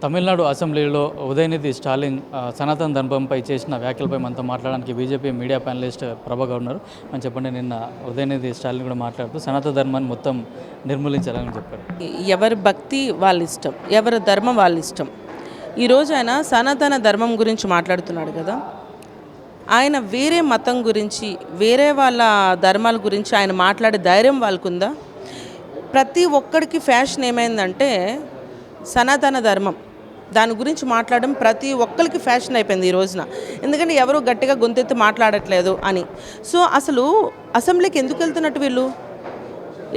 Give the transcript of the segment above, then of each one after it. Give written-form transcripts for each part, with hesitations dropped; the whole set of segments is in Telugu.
తమిళనాడు అసెంబ్లీలో ఉదయనిధి స్టాలిన్ సనాతన ధర్మంపై చేసిన వ్యాఖ్యలపై మనతో మాట్లాడడానికి బీజేపీ మీడియా ప్యానలిస్ట్ ప్రభాకర్ ఉన్నారు. అని చెప్పండి, నిన్న ఉదయనిధి స్టాలిన్ కూడా మాట్లాడుతూ సనాతన ధర్మాన్ని మొత్తం నిర్మూలించాలని చెప్పారు. ఎవరి భక్తి వాళ్ళ ఇష్టం, ఎవరి ధర్మం వాళ్ళ ఇష్టం. ఈరోజు ఆయన సనాతన ధర్మం గురించి మాట్లాడుతున్నాడు కదా, ఆయన వేరే మతం గురించి, వేరే వాళ్ళ ధర్మాల గురించి ఆయన మాట్లాడే ధైర్యం వాళ్ళకుందా? ప్రతి ఒక్కడికి ఫ్యాషన్ ఏమైందంటే సనాతన ధర్మం, దాని గురించి మాట్లాడడం ప్రతి ఒక్కరికి ఫ్యాషన్ అయిపోయింది ఈ రోజున. ఎందుకంటే ఎవరు గట్టిగా గొంతెత్తి మాట్లాడట్లేదు అని. సో అసలు అసెంబ్లీకి ఎందుకు వెళ్తున్నట్టు వీళ్ళు?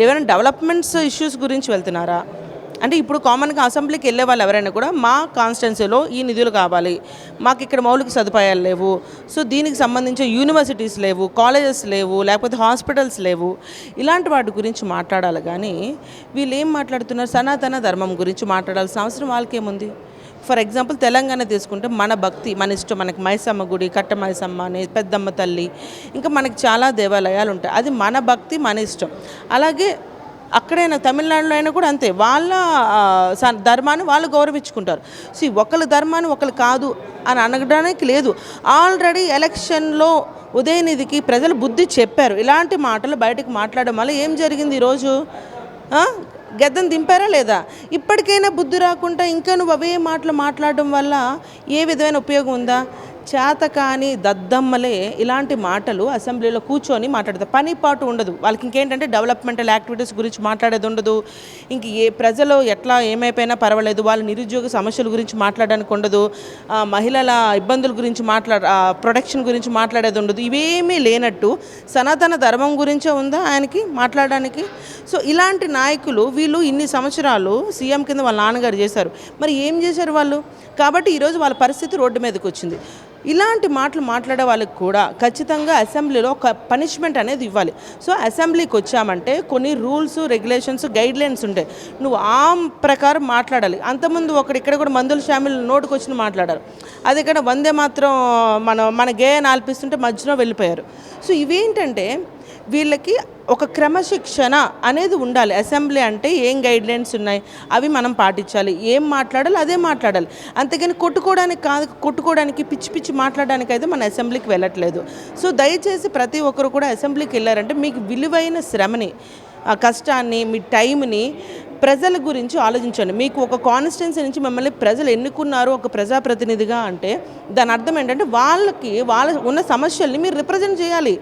ఏమైనా డెవలప్మెంట్స్ ఇష్యూస్ గురించి వెళ్తున్నారా? అంటే ఇప్పుడు కామన్గా అసెంబ్లీకి వెళ్ళే వాళ్ళు ఎవరైనా కూడా మా కాన్స్టిట్యున్సీలో ఈ నిధులు కావాలి, మాకు ఇక్కడ మౌలిక సదుపాయాలు లేవు, సో దీనికి సంబంధించిన యూనివర్సిటీస్ లేవు, కాలేజెస్ లేవు, లేకపోతే హాస్పిటల్స్ లేవు, ఇలాంటి వాటి గురించి మాట్లాడాలి. కానీ వీళ్ళు ఏం మాట్లాడుతున్నారు? సనాతన ధర్మం గురించి మాట్లాడాల్సిన అవసరం వాళ్ళకేముంది? ఫర్ ఎగ్జాంపుల్ తెలంగాణ తీసుకుంటే మన భక్తి మన ఇష్టం. మనకి మైసమ్మ గుడి, కట్ట మైసమ్మ అని, పెద్దమ్మ తల్లి, ఇంకా మనకి చాలా దేవాలయాలు ఉంటాయి. అది మన భక్తి మన ఇష్టం. అలాగే అక్కడైనా తమిళనాడులో అయినా కూడా అంతే, వాళ్ళ ధర్మాన్ని వాళ్ళు గౌరవించుకుంటారు. సో ఒకళ్ళ ధర్మాన్ని ఒకళ్ళు కాదు అని అనడానికి లేదు. ఆల్రెడీ ఎలక్షన్లో ఉదయనిధికి ప్రజలు బుద్ధి చెప్పారు. ఇలాంటి మాటలు బయటకు మాట్లాడడం వల్ల ఏం జరిగింది? ఈరోజు గద్దెను దింపారా లేదా? ఇప్పటికైనా బుద్ధి రాకుండా ఇంకా నువ్వు అవే మాటలు మాట్లాడడం వల్ల ఏ విధమైన ఉపయోగం ఉందా? చేతకాని దద్దమ్మలే ఇలాంటి మాటలు అసెంబ్లీలో కూర్చొని మాట్లాడతారు. పని పాటు ఉండదు వాళ్ళకి. ఇంకేంటంటే డెవలప్మెంటల్ యాక్టివిటీస్ గురించి మాట్లాడేది ఉండదు. ఇంక ఏ ప్రజలు ఎట్లా ఏమైపోయినా పర్వాలేదు, వాళ్ళ నిరుద్యోగ సమస్యల గురించి మాట్లాడడానికి ఉండదు, మహిళల ఇబ్బందుల గురించి ప్రొటెక్షన్ గురించి మాట్లాడేది ఉండదు. ఇవేమీ లేనట్టు సనాతన ధర్మం గురించే ఉందా ఆయనకి మాట్లాడడానికి? సో ఇలాంటి నాయకులు వీళ్ళు ఇన్ని సంవత్సరాలు సీఎం కింద వాళ్ళ నాన్నగారు చేశారు. మరి ఏం చేశారు వాళ్ళు? కాబట్టి ఈరోజు వాళ్ళ పరిస్థితి రోడ్డు మీదకి వచ్చింది. ఇలాంటి మాటలు మాట్లాడే వాళ్ళకి కూడా ఖచ్చితంగా అసెంబ్లీలో ఒక పనిష్మెంట్ అనేది ఇవ్వాలి. సో అసెంబ్లీకి వచ్చామంటే కొన్ని రూల్స్, రెగ్యులేషన్స్, గైడ్లైన్స్ ఉంటాయి. నువ్వు ఆ ప్రకారం మాట్లాడాలి. అంతకుముందు ఇక్కడ కూడా మందుల షామిల్ నోటుకు వచ్చిన మాట్లాడారు. అది ఇక్కడ వందే మాత్రం మన గేయాన్ని ఆల్పిస్తుంటే మధ్యలో వెళ్ళిపోయారు. సో ఇవేంటంటే వీళ్ళకి ఒక క్రమశిక్షణ అనేది ఉండాలి. అసెంబ్లీ అంటే ఏం గైడ్లైన్స్ ఉన్నాయి అవి మనం పాటించాలి, ఏం మాట్లాడాలి అదే మాట్లాడాలి. అంతేగాని కొట్టుకోవడానికి కాదు, కొట్టుకోవడానికి పిచ్చి పిచ్చి మాట్లాడడానికి అయితే మన అసెంబ్లీకి వెళ్ళట్లేదు. సో దయచేసి ప్రతి ఒక్కరు కూడా అసెంబ్లీకి వెళ్ళారంటే మీకు విలువైన శ్రమని, ఆ కష్టాన్ని, మీ టైంని ప్రజల గురించి ఆలోచించండి. మీకు ఒక కాన్స్టిట్యున్సీ నుంచి మిమ్మల్ని ప్రజలు ఎన్నుకున్నారు ఒక ప్రజాప్రతినిధిగా అంటే దాని అర్థం ఏంటంటే వాళ్ళ ఉన్న సమస్యల్ని మీరు రిప్రజెంట్ చేయాలి.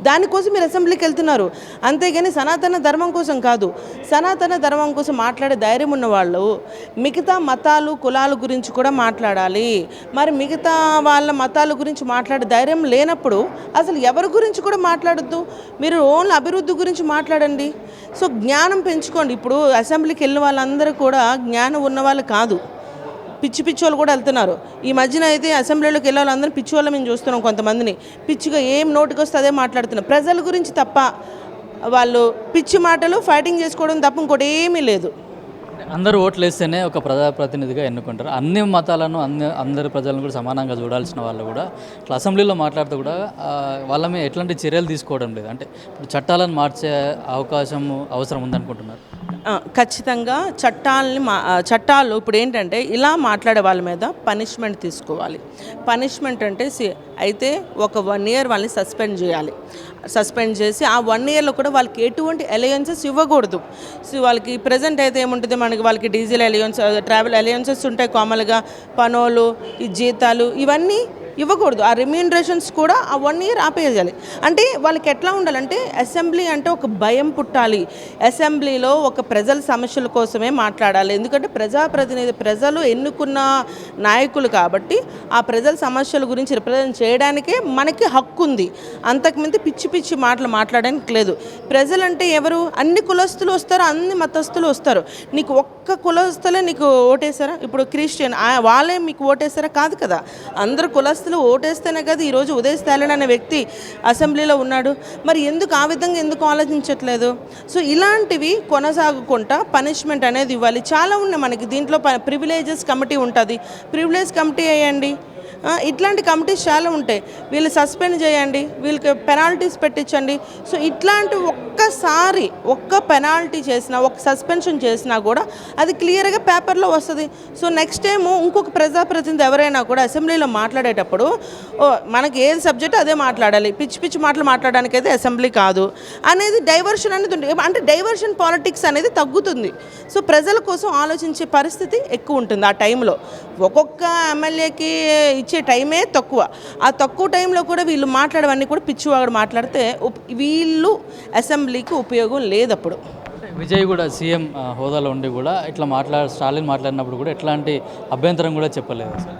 దానికోసం మీరు అసెంబ్లీకి వెళ్తున్నారు. అంతేగాని సనాతన ధర్మం కోసం కాదు. సనాతన ధర్మం కోసం మాట్లాడే ధైర్యం ఉన్న వాళ్ళు మిగతా మతాలు, కులాల గురించి కూడా మాట్లాడాలి. మరి మిగతా వాళ్ళ మతాల గురించి మాట్లాడే ధైర్యం లేనప్పుడు అసలు ఎవరి గురించి కూడా మాట్లాడొద్దు. మీరు ఓన్లీ అభివృద్ధి గురించి మాట్లాడండి. సో జ్ఞానం పెంచుకోండి. ఇప్పుడు అసెంబ్లీకి వెళ్ళిన వాళ్ళందరూ కూడా జ్ఞానం ఉన్న వాళ్ళు కాదు, పిచ్చి వాళ్ళు కూడా వెళ్తున్నారు. ఈ మధ్యన అయితే అసెంబ్లీలోకి వెళ్ళే వాళ్ళందరూ పిచ్చి వాళ్ళ మేము చూస్తున్నాం. కొంతమందిని పిచ్చిగా ఏం నోటికి వస్తే అదే మాట్లాడుతున్నారు. ప్రజల గురించి తప్ప వాళ్ళు పిచ్చి మాటలు ఫైటింగ్ చేసుకోవడం తప్ప ఇంకోటి ఏమీ లేదు. అందరూ ఓట్లు వేస్తేనే ఒక ప్రజాప్రతినిధిగా ఎన్నుకుంటారు. అన్ని మతాలను అందరి ప్రజలను కూడా సమానంగా చూడాల్సిన వాళ్ళు కూడా ఇట్లా అసెంబ్లీలో మాట్లాడుతూ కూడా వాళ్ళ మీద ఎట్లాంటి చర్యలు తీసుకోవడం లేదు. అంటే ఇప్పుడు చట్టాలను మార్చే అవకాశం అవసరం ఉందనుకుంటున్నారు. ఖచ్చితంగా చట్టాలు ఇప్పుడు ఏంటంటే ఇలా మాట్లాడే వాళ్ళ మీద పనిష్మెంట్ తీసుకోవాలి. పనిష్మెంట్ అంటే అయితే ఒక 1 year వాళ్ళని సస్పెండ్ చేయాలి. సస్పెండ్ చేసి ఆ 1 yearలో కూడా వాళ్ళకి ఎటువంటి అలయన్సెస్ ఇవ్వకూడదు. సో వాళ్ళకి ప్రజెంట్ అయితే ఏముంటుంది, మనకి వాళ్ళకి డీజిల్ అలయన్స్, ట్రావెల్ అలయన్సెస్ ఉంటాయి కామన్గా, పనోలు, ఈ జీతాలు ఇవన్నీ ఇవ్వకూడదు. ఆ రెమ్యూనరేషన్స్ కూడా ఆ 1 year ఆపేయాలి. అంటే వాళ్ళకి ఎట్లా ఉండాలంటే అసెంబ్లీ అంటే ఒక భయం పుట్టాలి. అసెంబ్లీలో ఒక ప్రజల సమస్యల కోసమే మాట్లాడాలి. ఎందుకంటే ప్రజాప్రతినిధి ప్రజలు ఎన్నుకున్న నాయకులు కాబట్టి ఆ ప్రజల సమస్యల గురించి రిప్రజెంట్ చేయడానికే మనకి హక్కు ఉంది. అంతకుమించి పిచ్చి మాటలు మాట్లాడడానికి లేదు. ప్రజలంటే ఎవరు? అన్ని కులస్తులు వస్తారు, అన్ని మతస్థులు వస్తారు. నీకు ఒక్క కులస్తులే నీకు ఓటేశారా? ఇప్పుడు క్రిస్టియన్ వాళ్ళే మీకు ఓటేశారా? కాదు కదా. అందరు కులస్తులు ఓటేస్తేనే కదా ఈరోజు ఉదయ్ స్టాలిన్ అనే వ్యక్తి అసెంబ్లీలో ఉన్నాడు. మరి ఎందుకు ఆ విధంగా ఎందుకు ఆలోచించట్లేదు? సో ఇలాంటివి కొనసాగకుండా పనిష్మెంట్ అనేది ఇవ్వాలి. చాలా ఉన్నాయి మనకి దీంట్లో. ప్రివిలేజెస్ కమిటీ ఉంటుంది, ప్రివిలేజ్ కమిటీ వేయండి. ఇట్లాంటి కమిటీస్ చాలా ఉంటాయి. వీళ్ళు సస్పెండ్ చేయండి, వీళ్ళకి పెనాల్టీస్ పెట్టించండి. సో ఇట్లాంటి ఒక్క పెనాల్టీ చేసినా, ఒక్క సస్పెన్షన్ చేసినా కూడా అది క్లియర్గా పేపర్లో వస్తుంది. సో నెక్స్ట్ టైము ఇంకొక ప్రజాప్రతినిధి ఎవరైనా కూడా అసెంబ్లీలో మాట్లాడేటప్పుడు మనకి ఏది సబ్జెక్ట్ అదే మాట్లాడాలి, పిచ్చి పిచ్చి మాటలు మాట్లాడడానికి అయితే అసెంబ్లీ కాదు అనేది డైవర్షన్ అనేది ఉంటుంది. అంటే డైవర్షన్ పాలిటిక్స్ అనేది తగ్గుతుంది. సో ప్రజల కోసం ఆలోచించే పరిస్థితి ఎక్కువ ఉంటుంది ఆ టైంలో. ఒక్కొక్క ఎమ్మెల్యేకి ఇచ్చే టైమే తక్కువ. ఆ తక్కువ టైంలో కూడా వీళ్ళు మాట్లాడేవన్నీ కూడా పిచ్చివాడు మాట్లాడితే వీళ్ళు అసెంబ్లీకి ఉపయోగం లేదు. అప్పుడు విజయ్ కూడా సీఎం హోదాలో ఉండి కూడా ఇట్లా స్టాలిన్ మాట్లాడినప్పుడు కూడా ఎట్లాంటి అభ్యంతరం కూడా చెప్పలేదు అసలు.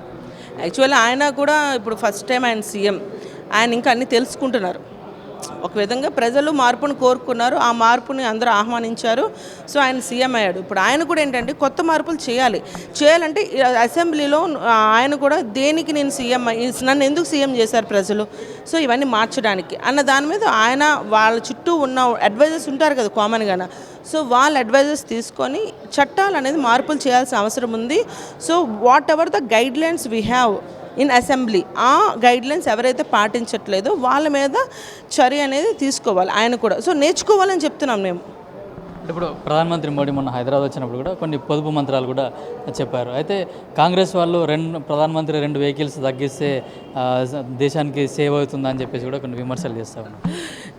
యాక్చువల్లీ ఆయన కూడా ఇప్పుడు ఫస్ట్ టైం ఆయన సీఎం, ఆయన ఇంకా అన్నీ తెలుసుకుంటున్నారు. ఒక విధంగా ప్రజలు మార్పును కోరుకున్నారు, ఆ మార్పుని అందరూ ఆహ్వానించారు. సో ఆయన సీఎం అయ్యాడు. ఇప్పుడు ఆయన కూడా ఏంటంటే కొత్త మార్పులు చేయాలంటే అసెంబ్లీలో ఆయన కూడా దేనికి నేను సీఎం నన్ను ఎందుకు సీఎం చేశారు ప్రజలు, సో ఇవన్నీ మార్చడానికి అన్న దాని మీద ఆయన వాళ్ళ చుట్టూ ఉన్న అడ్వైజర్స్ ఉంటారు కదా కామన్గానే, సో వాళ్ళ అడ్వైజర్స్ తీసుకొని చట్టాలు అనేది మార్పులు చేయాల్సిన అవసరం ఉంది. So what ever the guide lines we have in assembly, ఆ గైడ్లైన్స్ ఎవరైతే పాటించట్లేదో వాళ్ళ మీద చర్య అనేది తీసుకోవాలి ఆయన కూడా. సో నేర్చుకోవాలని చెప్తున్నాం మేము. ఇప్పుడు ప్రధానమంత్రి మోడీ మొన్న హైదరాబాద్ వచ్చినప్పుడు కూడా కొన్ని పొదుపు మంత్రాలు కూడా చెప్పారు. అయితే కాంగ్రెస్ వాళ్ళు ప్రధానమంత్రి 2 వెహికల్స్ తగ్గిస్తే దేశానికి సేవ్ అవుతుందని చెప్పేసి కూడా కొన్ని విమర్శలు చేస్తూ ఉన్నారు.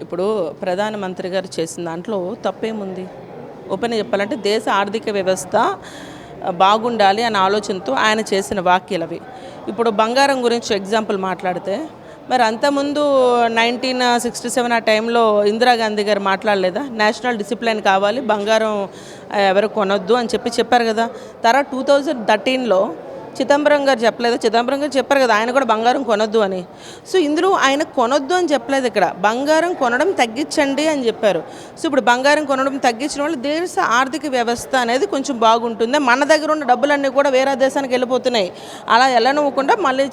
ఇప్పుడు ప్రధానమంత్రి గారు చేసిన దాంట్లో తప్పేముంది? ఓపెన్ చెప్పాలంటే దేశ ఆర్థిక వ్యవస్థ బాగుండాలి అనే ఆలోచనతో ఆయన చేసిన వ్యాఖ్యలు అవి. ఇప్పుడు బంగారం గురించి ఎగ్జాంపుల్ మాట్లాడితే, మరి అంతకుముందు 1967 ఆ టైంలో ఇందిరాగాంధీ గారు మాట్లాడలేదా? నేషనల్ డిసిప్లిన్ కావాలి, బంగారం ఎవరు కొనొద్దు అని చెప్పారు కదా. తర్వాత 2013లో చిదంబరం గారు చెప్పారు కదా, ఆయన కూడా బంగారం కొనొద్దు అని. సో ఇందులో ఆయన కొనొద్దు అని చెప్పలేదు, ఇక్కడ బంగారం కొనడం తగ్గించండి అని చెప్పారు. సో ఇప్పుడు బంగారం కొనడం తగ్గించడం వల్ల దేశ ఆర్థిక వ్యవస్థ అనేది కొంచెం బాగుంటుంది. మన దగ్గర ఉన్న డబ్బులన్నీ కూడా వేరే దేశానికి వెళ్ళిపోతున్నాయి, అలా వెళ్ళనివ్వకుండా మళ్ళీ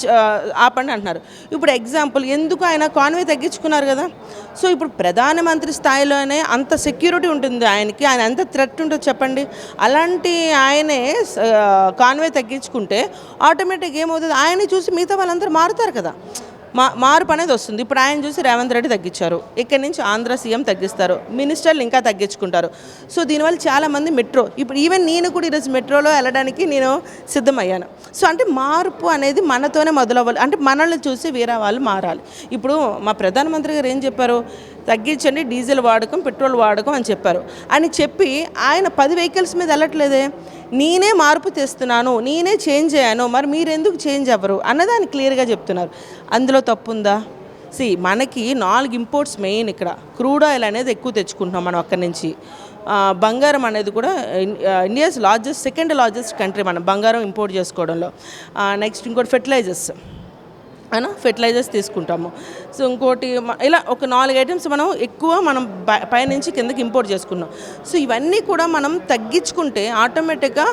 ఆపండి అంటున్నారు. ఇప్పుడు ఎగ్జాంపుల్ ఎందుకు ఆయన కాన్వే తగ్గించుకున్నారు కదా. సో ఇప్పుడు ప్రధానమంత్రి స్థాయిలోనే అంత సెక్యూరిటీ ఉంటుంది ఆయనకి, ఆయన ఎంత థ్రెట్ ఉంటుందో చెప్పండి. అలాంటి ఆయనే కాన్వే తగ్గించుకుంటే ఆటోమేటిక్గా ఏమవుతుంది, ఆయన్ని చూసి మిగతా వాళ్ళందరూ మారుతారు కదా, మార్పు అనేది వస్తుంది. ఇప్పుడు ఆయన చూసి రేవంత్ రెడ్డి తగ్గించారు, ఇక్కడి నుంచి ఆంధ్ర సీఎం తగ్గిస్తారు, మినిస్టర్లు ఇంకా తగ్గించుకుంటారు. సో దీనివల్ల చాలామంది మెట్రో, ఇప్పుడు ఈవెన్ నేను కూడా ఈరోజు మెట్రోలో వెళ్ళడానికి నేను సిద్ధమయ్యాను. సో అంటే మార్పు అనేది మనతోనే మొదలవ్వాలి, అంటే మనల్ని చూసి వేరే వాళ్ళు మారాలి. ఇప్పుడు మా ప్రధానమంత్రి గారు ఏం చెప్పారు, తగ్గించండి డీజిల్ వాడకం, పెట్రోల్ వాడకం అని చెప్పారు. అని చెప్పి ఆయన 10 వెహికల్స్ మీద వెళ్ళట్లేదే, నేనే మార్పు తెస్తున్నాను, నేనే చేంజ్ అయ్యాను, మరి మీరెందుకు చేంజ్ అవ్వరు అన్నదాన్ని క్లియర్గా చెప్తున్నారు. అందులో తప్పుందా? మనకి 4 ఇంపోర్ట్స్ మెయిన్. ఇక్కడ క్రూడ్ ఆయిల్ అనేది ఎక్కువ తెచ్చుకుంటున్నాం మనం అక్కడి నుంచి. బంగారం అనేది కూడా ఇండియాస్ సెకండ్ లార్జెస్ట్ కంట్రీ మనం బంగారం ఇంపోర్ట్ చేసుకోవడంలో. నెక్స్ట్ ఇంకోటి ఫెర్టిలైజర్స్ తీసుకుంటాము. సో ఇంకోటి ఇలా ఒక 4 ఐటమ్స్ మనం పైనుంచి కిందకి ఇంపోర్ట్ చేసుకున్నాం. సో ఇవన్నీ కూడా మనం తగ్గించుకుంటే ఆటోమేటిక్గా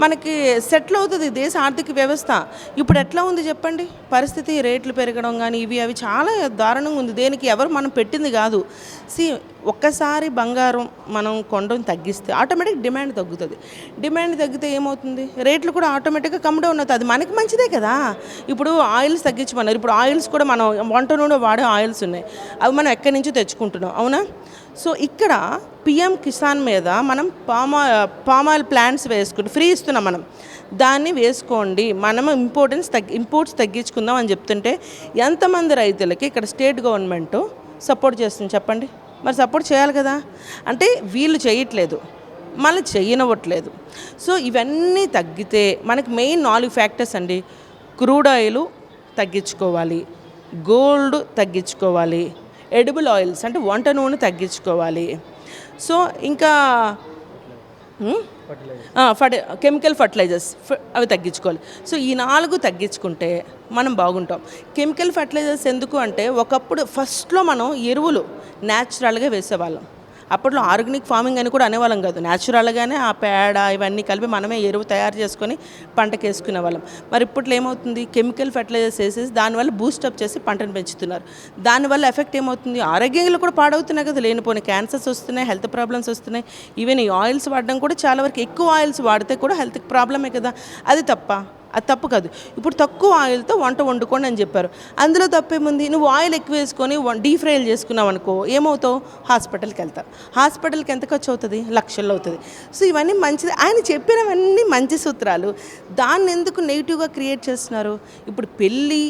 మనకి సెటిల్ అవుతుంది దేశ ఆర్థిక వ్యవస్థ. ఇప్పుడు ఎట్లా ఉంది చెప్పండి పరిస్థితి, రేట్లు పెరగడం కానీ అవి చాలా దారుణంగా ఉంది. దేనికి ఎవరు మనం పెట్టింది కాదు. ఒక్కసారి బంగారం మనం కొనడం తగ్గిస్తే ఆటోమేటిక్ డిమాండ్ తగ్గుతుంది. డిమాండ్ తగ్గితే ఏమవుతుంది, రేట్లు కూడా ఆటోమేటిక్గా కమ్ డౌన్ అవుతుంది. అది మనకి మంచిదే కదా. ఇప్పుడు ఆయిల్స్ తగ్గించమన్నారు, ఇప్పుడు ఆయిల్స్ కూడా మనం వంట నూనె వాడే ఆయిల్స్ ఉన్నాయి, అవి మనం ఎక్కడి నుంచో తెచ్చుకుంటున్నాం, అవునా. సో ఇక్కడ పిఎం కిసాన్ మీద మనం పామాయిల్ ప్లాంట్స్ వేసుకుంటే ఫ్రీ ఇస్తున్నాం, మనం దాన్ని వేసుకోండి, మనం ఇంపోర్ట్స్ తగ్గించుకుందాం అని చెప్తుంటే ఎంతమంది రైతులకి ఇక్కడ స్టేట్ గవర్నమెంట్ సపోర్ట్ చేస్తుంది చెప్పండి. మరి సపోర్ట్ చేయాలి కదా, అంటే వీళ్ళు చేయట్లేదు, మళ్ళీ చేయనివ్వట్లేదు. సో ఇవన్నీ తగ్గితే మనకి మెయిన్ 4 ఫ్యాక్టర్స్ అండి. క్రూడ్ ఆయిల్ తగ్గించుకోవాలి, గోల్డ్ తగ్గించుకోవాలి, ఎడిబుల్ ఆయిల్స్ అంటే వంట నూనె తగ్గించుకోవాలి. సో ఇంకా కెమికల్ ఫర్టిలైజర్స్ అవి తగ్గించుకోవాలి. సో ఈ 4 తగ్గించుకుంటే మనం బాగుంటాం. కెమికల్ ఫర్టిలైజర్స్ ఎందుకు అంటే ఒకప్పుడు ఫస్ట్లో మనం ఎరువులు న్యాచురల్గా వేసేవాళ్ళం. అప్పట్లో ఆర్గానిక్ ఫార్మింగ్ అని కూడా అనేవాళ్ళం కాదు, న్యాచురల్గానే ఆ పేడ ఇవన్నీ కలిపి మనమే ఎరువు తయారు చేసుకొని పంటకు వేసుకునే వాళ్ళం. మరి ఇప్పట్లో ఏమవుతుంది, కెమికల్ ఫర్టిలైజర్స్ వేసేసి దానివల్ల బూస్టప్ చేసి పంటను పెంచుతున్నారు. దానివల్ల ఎఫెక్ట్ ఏమవుతుంది, ఆరోగ్యంలో కూడా పాడవుతున్నాయి కదా, లేనిపోయిన క్యాన్సర్స్ వస్తున్నాయి, హెల్త్ ప్రాబ్లమ్స్ వస్తున్నాయి. ఈవెన్ ఈ ఆయిల్స్ వాడడం కూడా చాలా వరకు ఎక్కువ ఆయిల్స్ వాడితే కూడా హెల్త్కి ప్రాబ్లమే కదా. అది తప్ప అది తప్పు కాదు. ఇప్పుడు తక్కువ ఆయిల్తో వంట వండుకోండి అని చెప్పారు. అందులో తప్పేముంది? నువ్వు ఆయిల్ ఎక్కువ వేసుకొని డీప్ ఫ్రైలు చేసుకున్నావు అనుకో, ఏమవుతావు? హాస్పిటల్కి వెళ్తావు. హాస్పిటల్కి ఎంత ఖర్చు అవుతుంది? లక్షల్లో అవుతుంది. సో ఇవన్నీ మంచిది. ఆయన చెప్పినవన్నీ మంచి సూత్రాలు. దాన్ని ఎందుకు నెగిటివ్గా క్రియేట్ చేస్తున్నారు? ఇప్పుడు పెళ్ళి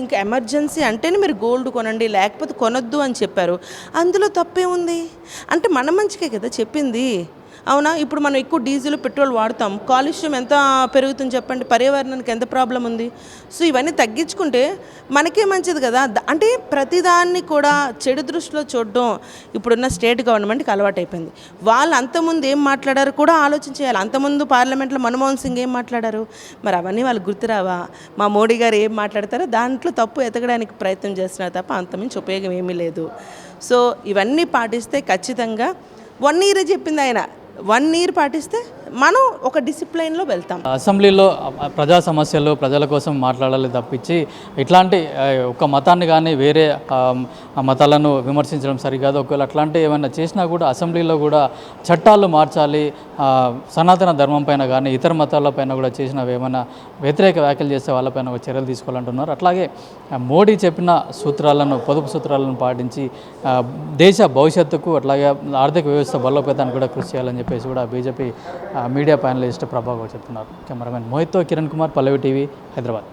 ఇంకా ఎమర్జెన్సీ అంటేనే మీరు గోల్డ్ కొనండి, లేకపోతే కొనొద్దు అని చెప్పారు. అందులో తప్పేముంది? అంటే మన మంచికే కదా చెప్పింది. అవునా? ఇప్పుడు మనం ఎక్కువ డీజిల్ పెట్రోల్ వాడతాం, కాలుష్యం ఎంత పెరుగుతుంది చెప్పండి, పర్యావరణానికి ఎంత ప్రాబ్లం ఉంది. సో ఇవన్నీ తగ్గించుకుంటే మనకే మంచిది కదా. అంటే ప్రతిదాన్ని కూడా చెడు దృష్టిలో చూడడం ఇప్పుడున్న స్టేట్ గవర్నమెంట్కి అలవాటైపోయింది. వాళ్ళు అంతకుముందు ఏం మాట్లాడారు కూడా ఆలోచన చేయాలి. అంతకుముందు పార్లమెంట్లో మన్మోహన్ సింగ్ ఏం మాట్లాడారు, మరి అవన్నీ వాళ్ళకి గుర్తురావా? మా మోడీ గారు ఏం మాట్లాడతారో దాంట్లో తప్పు ఎతకడానికి ప్రయత్నం చేస్తున్నారు తప్ప అంతమించి ఉపయోగం ఏమీ లేదు. సో ఇవన్నీ పాటిస్తే ఖచ్చితంగా 1 year చెప్పింది ఆయన, 1 year పాటిస్తే మనం ఒక డిసిప్లైన్లో వెళ్తాం. అసెంబ్లీలో ప్రజా సమస్యలు ప్రజల కోసం మాట్లాడాలి తప్పించి ఇట్లాంటి ఒక మతాన్ని కానీ వేరే మతాలను విమర్శించడం సరికాదు. ఒకవేళ అట్లాంటి ఏమైనా చేసినా కూడా అసెంబ్లీలో కూడా చట్టాలు మార్చాలి. సనాతన ధర్మం పైన కానీ ఇతర మతాలపైన కూడా చేసినవి ఏమైనా వ్యతిరేక వ్యాఖ్యలు చేస్తే వాళ్ళపైన ఒక చర్యలు తీసుకోవాలంటున్నారు. అట్లాగే మోడీ చెప్పిన సూత్రాలను, పొదుపు సూత్రాలను పాటించి దేశ భవిష్యత్తుకు అట్లాగే ఆర్థిక వ్యవస్థ బలోపేతానికి కూడా కృషి చేయాలని చెప్పేసి కూడా బీజేపీ మీడియా ప్యానలిస్ట్ ప్రభాకర్ చెప్తున్నారు. కెమెరామెన్ మోహిత్తో కిరణ్ కుమార్, పల్లవి టీవీ, హైదరాబాద్.